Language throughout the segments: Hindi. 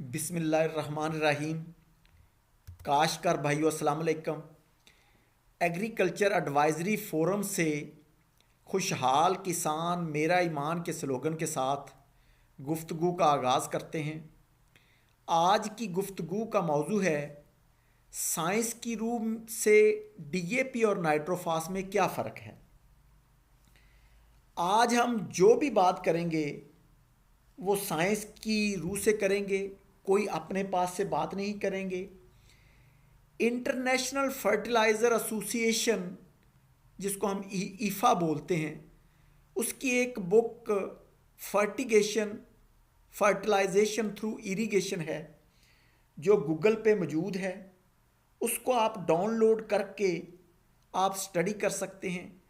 बिस्मिल्लाहिर्रहमानिर्रहीम। काश्तकार भाइयों अस्सलाम वालेकुम। एग्रीकल्चर एडवाइजरी फोरम से खुशहाल किसान मेरा ईमान के स्लोगन के साथ गुफ्तगू का आगाज़ करते हैं। आज की गुफ्तगू का मौजू है साइंस की रूह से डीएपी और नाइट्रोफास में क्या फ़र्क है। आज हम जो भी बात करेंगे वो साइंस की रूह से करेंगे, कोई अपने पास से बात नहीं करेंगे। इंटरनेशनल फर्टिलाइज़र एसोसिएशन, जिसको हम ईफा बोलते हैं, उसकी एक बुक फर्टिलाइजेशन थ्रू इरिगेशन है जो गूगल पे मौजूद है। उसको आप डाउनलोड करके आप स्टडी कर सकते हैं।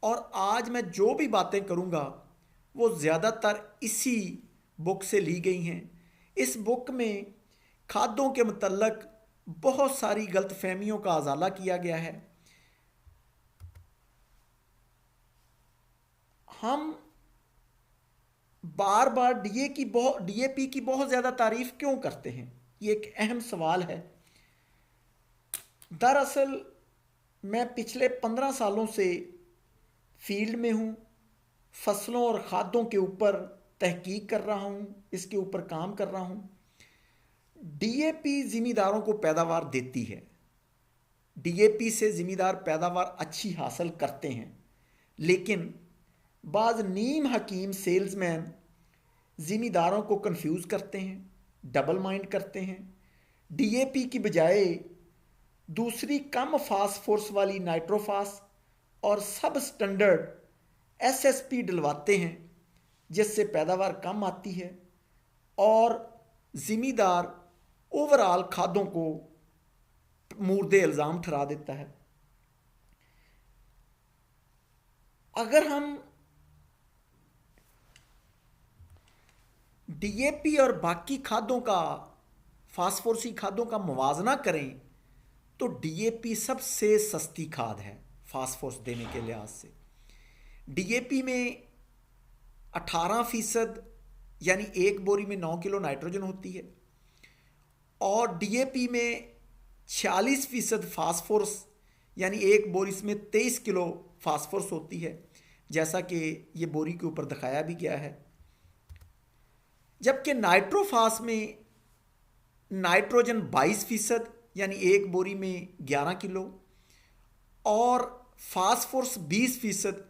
और आज मैं जो भी बातें करूँगा वो ज़्यादातर इसी बुक से ली गई हैं। इस बुक में खादों के मुतल्लक बहुत सारी गलतफहमियों का अजाला किया गया है। हम बार बार डीएपी की बहुत ज़्यादा तारीफ़ क्यों करते हैं, ये एक अहम सवाल है। दरअसल मैं पिछले 15 सालों से फील्ड में हूँ, फसलों और खादों के ऊपर तहकीक कर रहा हूँ, इसके ऊपर काम कर रहा हूँ। डीएपी ज़िमीदारों को पैदावार देती है, डीएपी से ज़िमीदार पैदावार अच्छी हासिल करते हैं, लेकिन बाज़ नीम हकीम सेल्समैन ज़िमीदारों को कंफ्यूज करते हैं, डबल माइंड करते हैं। डीएपी की बजाय दूसरी कम फास्फोरस वाली नाइट्रोफास और सब स्टैंडर्ड एसएसपी डलवाते हैं, जिससे पैदावार कम आती है और ज़िमीदार ओवरऑल खादों को मुर्दे इल्ज़ाम ठहरा देता है। अगर हम डीएपी और बाकी खादों का, फास्फोरसी खादों का मुवाजना करें तो डीएपी सबसे सस्ती खाद है फास्फोरस देने के लिहाज से। डीएपी में 18% यानी एक बोरी में 9 किलो नाइट्रोजन होती है और डीएपी में 46% फास्फोरस यानी एक बोरी में 23 किलो फास्फोरस होती है, जैसा कि ये बोरी के ऊपर दिखाया भी गया है। जबकि नाइट्रोफास में नाइट्रोजन 22% यानी एक बोरी में 11 किलो और फास्फोरस 20%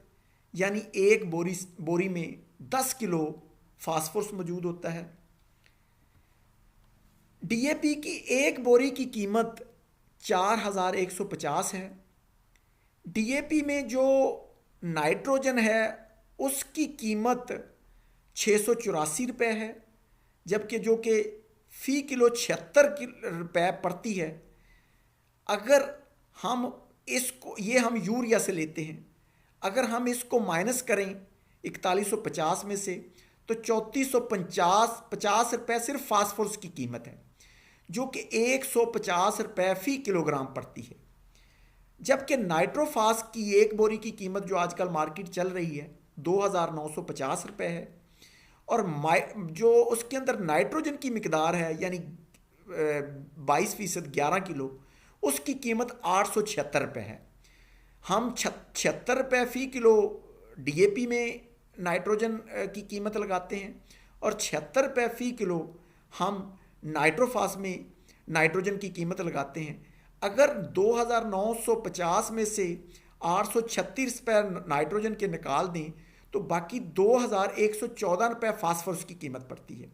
यानी एक बोरी में 10 किलो फास्फोरस मौजूद होता है। डीएपी की एक बोरी की कीमत 4150 है। डीएपी में जो नाइट्रोजन है उसकी कीमत 684 रुपये है, जबकि जो कि फ़ी किलो 76 रुपये पड़ती है। अगर हम इसको, ये हम यूरिया से लेते हैं, अगर हम इसको माइनस करें 4150 में से तो 3450 रुपये सिर्फ फास्फोरस की कीमत है, जो कि 150 रुपये फ़ी किलोग्राम पड़ती है। जबकि नाइट्रोफास की एक बोरी की कीमत जो आजकल मार्केट चल रही है 2950 रुपये है और जो उसके अंदर नाइट्रोजन की मिकदार है यानी 22% 11 किलो, उसकी कीमत 876 रुपये है। हम 76 रुपये फ़ी किलो डीएपी में नाइट्रोजन की कीमत लगाते हैं और 76 रुपये फ़ी किलो हम नाइट्रोफास में नाइट्रोजन की कीमत लगाते हैं। अगर 2950 में से 836 रुपये नाइट्रोजन के निकाल दें तो बाकी 2114 रुपये फास्फोरस की कीमत पड़ती है,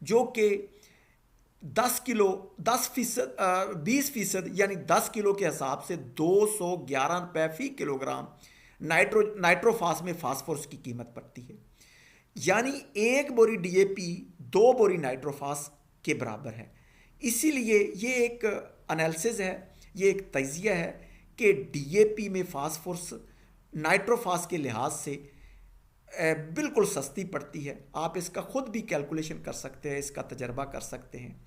जो कि 20% यानी 10 किलो के हिसाब से 211 रुपये फ़ी किलोग्राम नाइट्रोफास में फास्फोरस की कीमत पड़ती है। यानी एक बोरी डीएपी 2 बोरी नाइट्रोफास के बराबर है। इसीलिए ये एक एनालिसिस है, ये एक तजिया है कि डीएपी में फास्फोरस नाइट्रोफास के लिहाज से बिल्कुल सस्ती पड़ती है। आप इसका खुद भी कैलकुलेशन कर सकते हैं, इसका तजर्बा कर सकते हैं।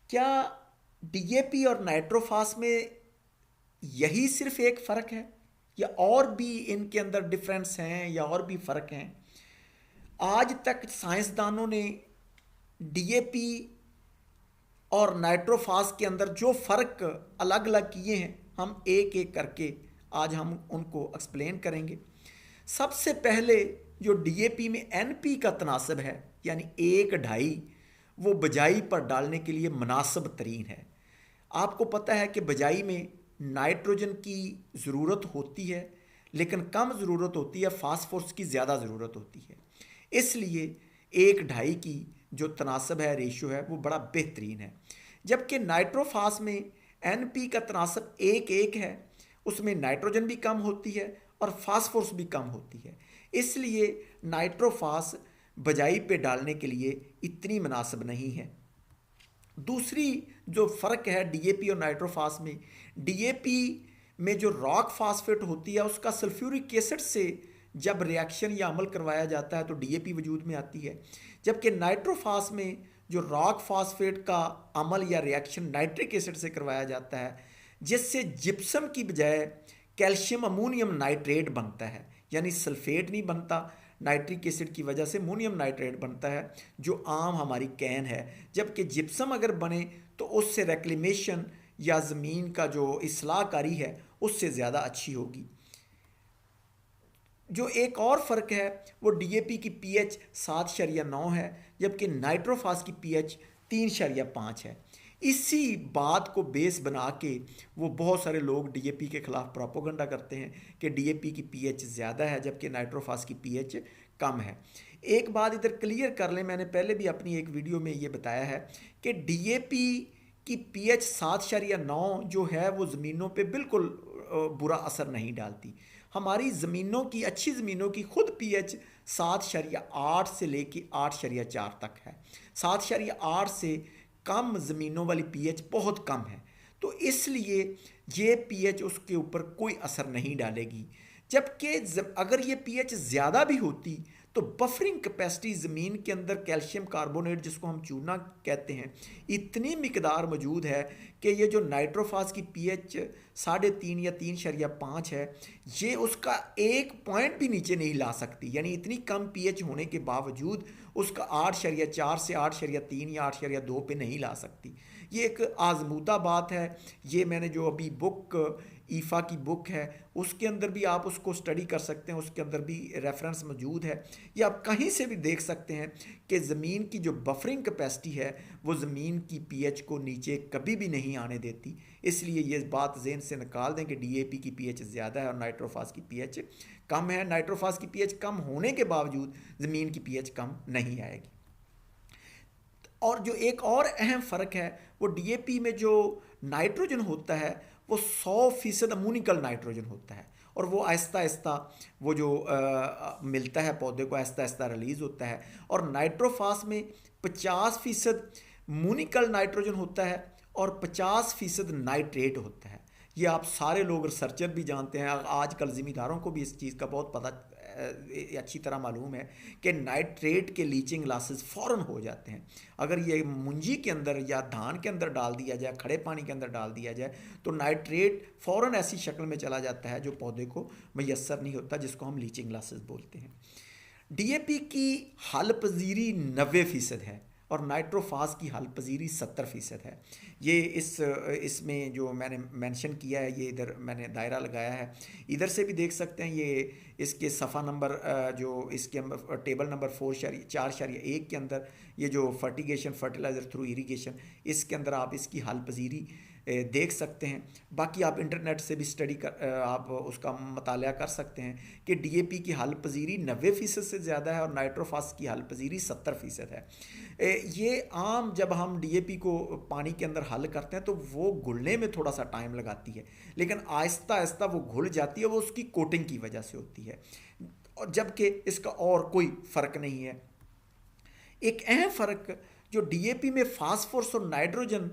क्या डीएपी और नाइट्रोफास में यही सिर्फ एक फ़र्क है या और भी इनके अंदर डिफरेंस हैं या और भी फ़र्क हैं? आज तक साइंसदानों ने डीएपी और नाइट्रोफास के अंदर जो फ़र्क अलग अलग किए हैं, हम एक एक करके आज हम उनको एक्सप्लेन करेंगे। सबसे पहले जो डीएपी में एनपी का तनासब है, यानी 1/2, वो बिजाई पर डालने के लिए मुनासिब तरीन है। आपको पता है कि बिजाई में नाइट्रोजन की ज़रूरत होती है, लेकिन कम ज़रूरत होती है, फास्फोरस की ज़्यादा ज़रूरत होती है। इसलिए 1/2 की जो तनासब है, रेशो है, वो बड़ा बेहतरीन है। जबकि नाइट्रोफास में एनपी का तनासब 1:1 है, उसमें नाइट्रोजन भी कम होती है और फास्फोरस भी कम होती है। इसलिए नाइट्रोफास बजाई पे डालने के लिए इतनी मुनासिब नहीं है। दूसरी जो फ़र्क है डीएपी और नाइट्रोफास में, डीएपी में जो रॉक फास्फेट होती है उसका सल्फ्यूरिक एसिड से जब रिएक्शन या अमल करवाया जाता है तो डीएपी वजूद में आती है। जबकि नाइट्रोफास में जो रॉक फास्फेट का अमल या रिएक्शन नाइट्रिक एसिड से करवाया जाता है, जिससे जिप्सम की बजाय कैल्शियम अमोनियम नाइट्रेट बनता है, यानी सल्फेट नहीं बनता, नाइट्रिक एसिड की वजह से अमोनियम नाइट्रेट बनता है जो आम हमारी कैन है। जबकि जिप्सम अगर बने तो उससे रेक्लेमेशन या ज़मीन का जो इस्लाहकारी है उससे ज़्यादा अच्छी होगी। जो एक और फ़र्क है वो डीएपी की पीएच 7.9 है, जबकि नाइट्रोफास की पीएच 3.5 है। इसी बात को बेस बना के वो बहुत सारे लोग डीएपी के ख़िलाफ़ प्रोपोगंडा करते हैं कि डीएपी की पीएच ज़्यादा है जबकि नाइट्रोफास की पीएच कम है। एक बात इधर क्लियर कर लें, मैंने पहले भी अपनी एक वीडियो में ये बताया है कि डीएपी की पीएच 7.9 जो है वो ज़मीनों पे बिल्कुल बुरा असर नहीं डालती। हमारी ज़मीनों की, अच्छी ज़मीनों की खुद पीएच 7.8 से लेके 8.4 तक है। 7.8 से कम ज़मीनों वाली पीएच बहुत कम है, तो इसलिए ये पीएच उसके ऊपर कोई असर नहीं डालेगी। जबकि अगर ये पीएच ज़्यादा भी होती तो बफरिंग कैपेसिटी ज़मीन के अंदर कैल्शियम कार्बोनेट, जिसको हम चूना कहते हैं, इतनी मिकदार मौजूद है कि ये जो नाइट्रोफास की पीएच 3.5 या 3.5 है, ये उसका 1 पॉइंट भी नीचे नहीं ला सकती। यानी इतनी कम पीएच होने के बावजूद उसका 8.4 से 8.3 या 8.2 पे नहीं ला सकती। ये एक आजमूदा बात है। ये मैंने जो अभी बुक ईफ़ा की बुक है उसके अंदर भी आप उसको स्टडी कर सकते हैं, उसके अंदर भी रेफरेंस मौजूद है। या आप कहीं से भी देख सकते हैं कि ज़मीन की जो बफरिंग कैपेसिटी है वो ज़मीन की पीएच को नीचे कभी भी नहीं आने देती। इसलिए ये बात ज़हन से निकाल दें कि डीएपी की पीएच ज़्यादा है और नाइट्रोफास की पीएच कम है। नाइट्रोफास की पीएच कम होने के बावजूद ज़मीन की पीएच कम नहीं आएगी। और जो एक और अहम फ़र्क है वो डीएपी में जो नाइट्रोजन होता है वो 100% अमोनिकल नाइट्रोजन होता है और वो आहिस्ता आहिस्ता वो जो मिलता है पौधे को, आहिस्ता आहिस्ता रिलीज़ होता है। और नाइट्रोफास में 50% मोनिकल नाइट्रोजन होता है और 50% नाइट्रेट होता है। ये आप सारे लोग रिसर्चर भी जानते हैं, आजकल ज़मींदारों को भी इस चीज़ का बहुत पता अच्छी तरह मालूम है कि नाइट्रेट के लीचिंग लॉसेस फ़ौरन हो जाते हैं। अगर ये मुंजी के अंदर या धान के अंदर डाल दिया जाए, खड़े पानी के अंदर डाल दिया जाए, तो नाइट्रेट फ़ौरन ऐसी शक्ल में चला जाता है जो पौधे को मैसर नहीं होता, जिसको हम लीचिंग लॉसेस बोलते हैं। डीएपी की हल पजीरी 90% है और नाइट्रोफास की हल पजीरी 70% है। ये इसमें जो मैंने मेंशन किया है, ये इधर मैंने दायरा लगाया है, इधर से भी देख सकते हैं। ये इसके सफ़ा नंबर जो इसके टेबल नंबर 4.1 के अंदर ये जो फर्टिलाइज़र थ्रू इरीगेशन, इसके अंदर आप इसकी हल पजीरी देख सकते हैं। बाकी आप इंटरनेट से भी स्टडी कर आप उसका मताला कर सकते हैं कि डीएपी की हल पजीरी 90% से ज़्यादा है और नाइट्रोफास की हल पजीरी 70% है। ये आम जब हम डीएपी को पानी के अंदर हल करते हैं तो वो घुलने में थोड़ा सा टाइम लगाती है, लेकिन आहिस्ता आहिस्ता वो घुल जाती है, वो उसकी कोटिंग की वजह से होती है, और जबकि इसका और कोई फ़र्क नहीं है। एक अहम फ़र्क जो डीएपी में फास्फोरस और नाइट्रोजन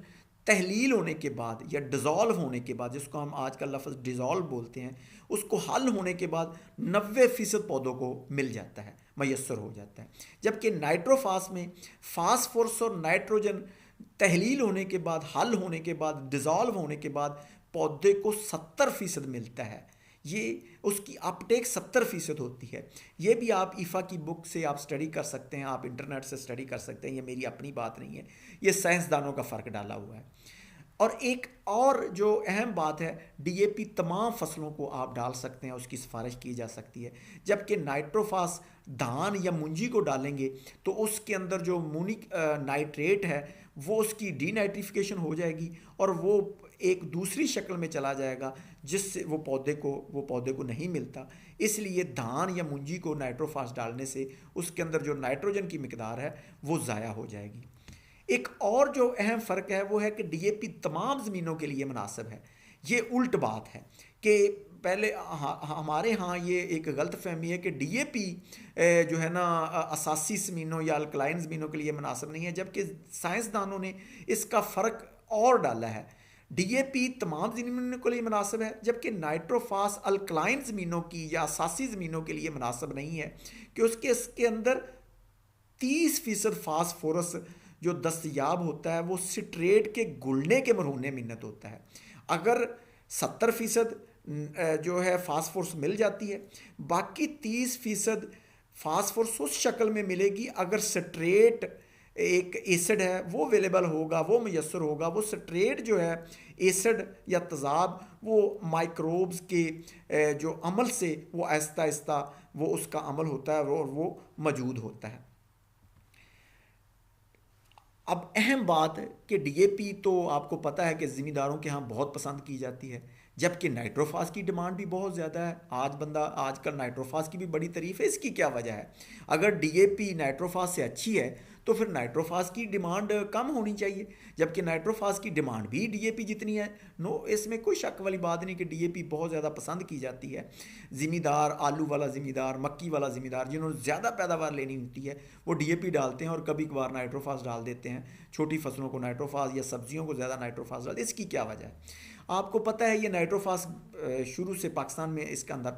तहलील होने के बाद या डिज़ोल्व होने के बाद, जिसको हम आजकल लफ्ज़ डिज़ोल्व बोलते हैं, उसको हल होने के बाद 90% पौधों को मिल जाता है, मैसर हो जाता है। जबकि नाइट्रोफास में फास्फोरस और नाइट्रोजन तहलील होने के बाद, हल होने के बाद, डिज़ोल्व होने के बाद पौधे को 70% मिलता है। ये उसकी अपटेक 70% होती है। ये भी आप ईफा की बुक से आप स्टडी कर सकते हैं, आप इंटरनेट से स्टडी कर सकते हैं, ये मेरी अपनी बात नहीं है, ये साइंसदानों का फ़र्क डाला हुआ है। और एक और जो अहम बात है, डीएपी तमाम फसलों को आप डाल सकते हैं, उसकी सिफारिश की जा सकती है। जबकि नाइट्रोफास धान या मुंजी को डालेंगे तो उसके अंदर जो अमोनिक नाइट्रेट है वो उसकी डीनाइट्रिफिकेशन हो जाएगी और वो एक दूसरी शक्ल में चला जाएगा, जिससे वो पौधे को नहीं मिलता। इसलिए धान या मुंजी को नाइट्रोफास डालने से उसके अंदर जो नाइट्रोजन की मिकदार है वो ज़ाया हो जाएगी। एक और जो अहम फ़र्क है वो है कि डीएपी तमाम ज़मीनों के लिए मुनासिब है। ये उल्ट बात है कि पहले हमारे यहाँ ये एक गलत फहमी है कि डीएपी जो है ना असासी ज़मीनों या अल्कलाइन ज़मीनों के लिए मुनासिब नहीं है, जबकि साइंसदानों ने इसका फ़र्क और डाला है। डीएपी तमाम ज़मीनों के लिए मुनासिब है, जबकि नाइट्रोफास अल्कलाइन ज़मीनों की या असासी ज़मीनों के लिए मुनासिब नहीं है, कि इसके अंदर 30% फास्फोरस जो दस्तयाब होता है वो सिट्रेट के घुलने के मरहूने मिन्नत होता है। अगर 70% जो है फास्फोरस मिल जाती है, बाकी 30% फास्फोरस उस शक्ल में मिलेगी अगर सिट्रेट एक एसिड है वो अवेलेबल होगा, वो मैसर होगा। वो सिट्रेट जो है एसिड या तेज़ाब वो माइक्रोब्स के जो अमल से वो आहिस्ता आहिस्ता वो उसका अमल होता है और वो मौजूद होता है। अब अहम बात है कि डीएपी तो आपको पता है कि ज़मींदारों के यहाँ बहुत पसंद की जाती है, जबकि नाइट्रोफास की डिमांड भी बहुत ज़्यादा है। आजकल नाइट्रोफास की भी बड़ी तारीफ है। इसकी क्या वजह है? अगर डीएपी नाइट्रोफास से अच्छी है तो फिर नाइट्रोफास की डिमांड कम होनी चाहिए, जबकि नाइट्रोफास की डिमांड भी डीएपी जितनी है। नो, इसमें कोई शक वाली बात नहीं कि डीएपी बहुत ज़्यादा पसंद की जाती है। ज़मींदार, आलू वाला ज़मींदार, मक्की वाला ज़मींदार जिन्होंने ज़्यादा पैदावार लेनी होती है वो डीएपी डालते हैं और कभी कभार नाइट्रोफास डाल देते हैं। छोटी फसलों को नाइट्रोफास या सब्जियों को ज़्यादा नाइट्रोफास डालते हैं। इसकी क्या वजह है? आपको पता है ये नाइट्रोफास शुरू से पाकिस्तान में इसके अंदर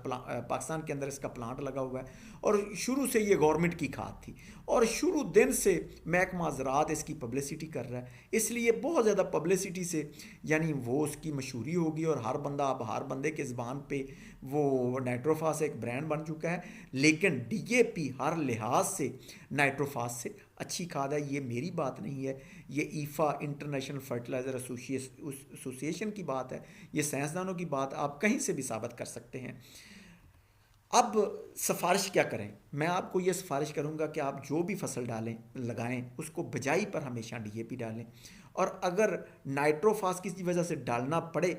पाकिस्तान के अंदर इसका प्लांट लगा हुआ है और शुरू से ये गवर्नमेंट की खाद थी और शुरू दिन से महकमा ज़राअत इसकी पब्लिसिटी कर रहा है। इसलिए बहुत ज़्यादा पब्लिसिटी से यानी वो उसकी मशहूरी होगी और हर बंदे के ज़बान पे वो नाइट्रोफास एक ब्रांड बन चुका है। लेकिन डीएपी हर लिहाज से नाइट्रोफास से अच्छी खाद है। ये मेरी बात नहीं है, ये ईफा इंटरनेशनल फर्टिलाइज़र एसोसिएशन की बात है, ये साइंसदानों की बात आप कहीं से भी साबित कर सकते हैं। अब सिफारिश क्या करें? मैं आपको ये सिफारिश करूंगा कि आप जो भी फसल लगाएं उसको बिजाई पर हमेशा डीएपी डालें, और अगर नाइट्रोफास किसी वजह से डालना पड़े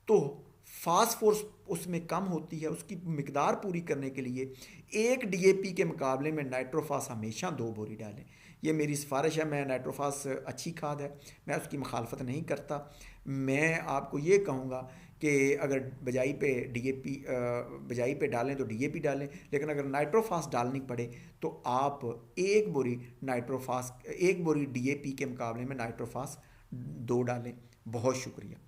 तो फास्फोरस उसमें कम होती है, उसकी मिकदार पूरी करने के लिए एक डीएपी के मुकाबले में नाइट्रोफास हमेशा 2 बोरी डालें। ये मेरी सिफारिश है। मैं नाइट्रोफास अच्छी खाद है, मैं उसकी मुखालफत नहीं करता। मैं आपको ये कहूँगा कि अगर बिजाई पे डालें तो डीएपी डालें, लेकिन अगर नाइट्रोफास डालनी पड़े तो आप एक बोरी डीएपी के मुकाबले में नाइट्रोफास 2 डालें। बहुत शुक्रिया।